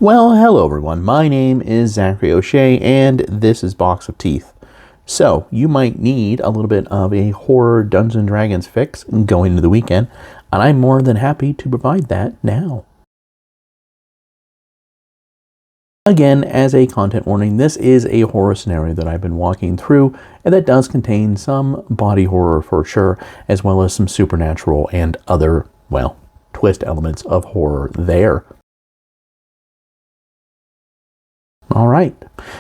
Well, hello everyone. My name is Zachary O'Shea, and this is Box of Teeth. So, you might need a little bit of a horror Dungeons & Dragons fix going into the weekend, and I'm more than happy to provide that now. Again, as a content warning, this is a horror scenario that I've been walking through, and that does contain some body horror for sure, as well as some supernatural and other, well, twist elements of horror there. All right.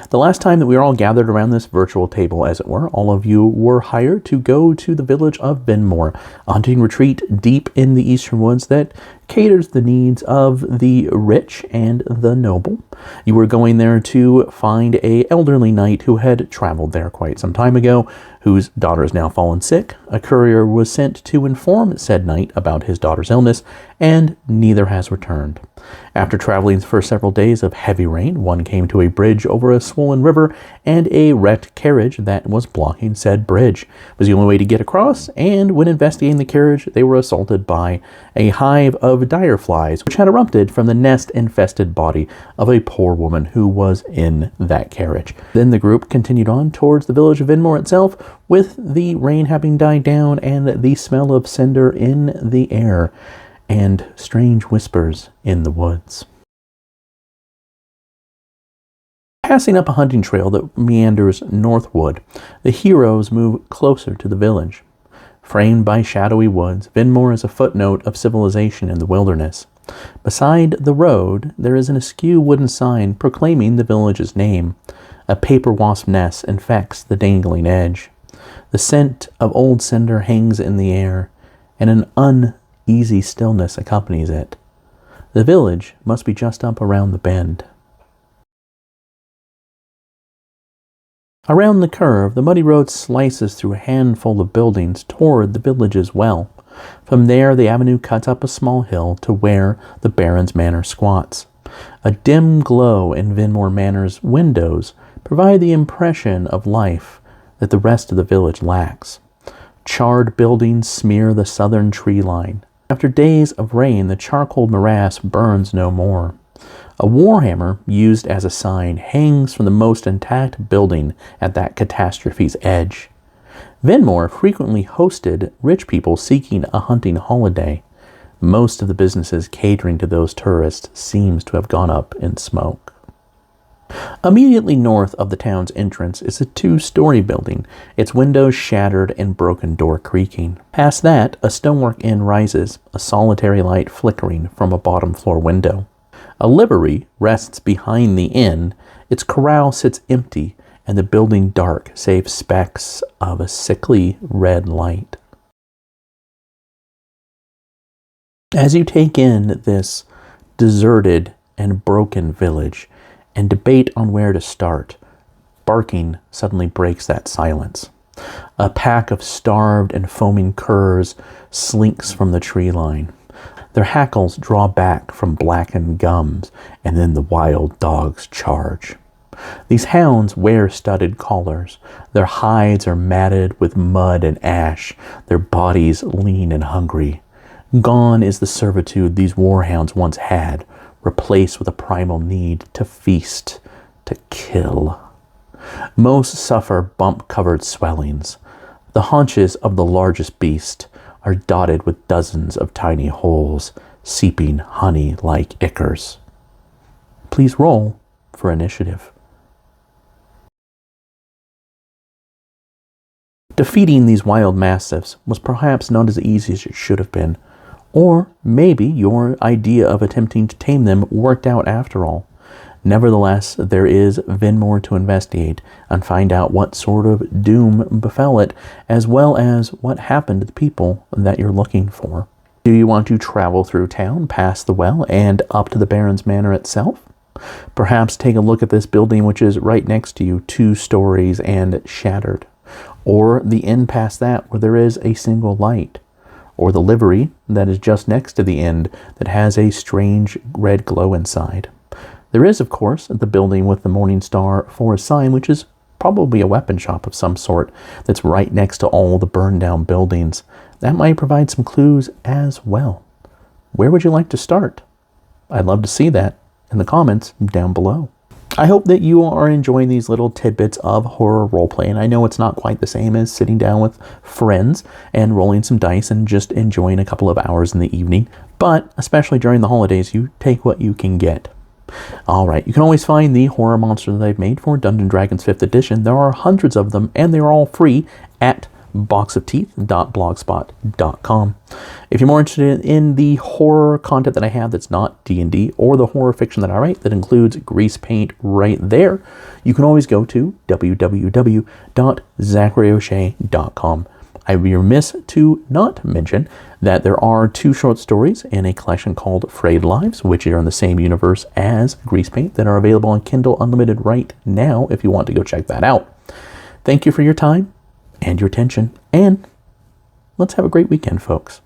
The last time that we were all gathered around this virtual table, as it were, all of you were hired to go to the village of Vinmore, a hunting retreat deep in the eastern woods that caters the needs of the rich and the noble. You were going there to find an elderly knight who had traveled there quite some time ago, whose daughter has now fallen sick. A courier was sent to inform said knight about his daughter's illness, and neither has returned. After traveling for several days of heavy rain, one came to a bridge over a swollen river, and a wrecked carriage that was blocking said bridge. It was the only way to get across, and when investigating the carriage, they were assaulted by a hive of dire flies, which had erupted from the nest-infested body of a poor woman who was in that carriage. Then the group continued on towards the village of Vinmore itself, with the rain having died down and the smell of cinder in the air, and strange whispers in the woods. Passing up a hunting trail that meanders northward, the heroes move closer to the village. Framed by shadowy woods, Vinmore is a footnote of civilization in the wilderness. Beside the road, there is an askew wooden sign proclaiming the village's name. A paper wasp nest infects the dangling edge. The scent of old cinder hangs in the air, and an uneasy stillness accompanies it. The village must be just up around the bend. Around the curve, the muddy road slices through a handful of buildings toward the village's well. From there, the avenue cuts up a small hill to where the Baron's Manor squats. A dim glow in Vinmore Manor's windows provide the impression of life that the rest of the village lacks. Charred buildings smear the southern tree line. After days of rain, the charcoal morass burns no more. A warhammer, used as a sign, hangs from the most intact building at that catastrophe's edge. Vinmore frequently hosted rich people seeking a hunting holiday. Most of the businesses catering to those tourists seems to have gone up in smoke. Immediately north of the town's entrance is a two-story building, its windows shattered and broken door creaking. Past that, a stonework inn rises, a solitary light flickering from a bottom-floor window. A livery rests behind the inn, its corral sits empty, and the building dark save specks of a sickly red light. As you take in this deserted and broken village and debate on where to start, barking suddenly breaks that silence. A pack of starved and foaming curs slinks from the tree line. Their hackles draw back from blackened gums, and then the wild dogs charge. These hounds wear studded collars. Their hides are matted with mud and ash, their bodies lean and hungry. Gone is the servitude these warhounds once had, replaced with a primal need to feast, to kill. Most suffer bump-covered swellings. The haunches of the largest beast are dotted with dozens of tiny holes, seeping honey like ichors. Please roll for initiative. Defeating these wild mastiffs was perhaps not as easy as it should have been, or maybe your idea of attempting to tame them worked out after all. Nevertheless, there is Vinmore to investigate and find out what sort of doom befell it, as well as what happened to the people that you're looking for. Do you want to travel through town, past the well, and up to the Baron's Manor itself? Perhaps take a look at this building which is right next to you, 2 stories and shattered. Or the inn past that where there is a single light. Or the livery that is just next to the inn that has a strange red glow inside. There is, of course, the building with the Morning Star for a sign, which is probably a weapon shop of some sort that's right next to all the burned down buildings. That might provide some clues as well. Where would you like to start? I'd love to see that in the comments down below. I hope that you are enjoying these little tidbits of horror roleplay, and I know it's not quite the same as sitting down with friends and rolling some dice and just enjoying a couple of hours in the evening, but especially during the holidays, you take what you can get. Alright, you can always find the horror monster that I've made for Dungeons & Dragons 5th edition. There are hundreds of them, and they're all free at boxofteeth.blogspot.com. If you're more interested in the horror content that I have that's not D&D, or the horror fiction that I write that includes grease paint right there, you can always go to www.zacharyoshay.com. I would be remiss to not mention that there are 2 short stories in a collection called Frayed Lives, which are in the same universe as Grease Paint, that are available on Kindle Unlimited right now if you want to go check that out. Thank you for your time and your attention, and let's have a great weekend, folks.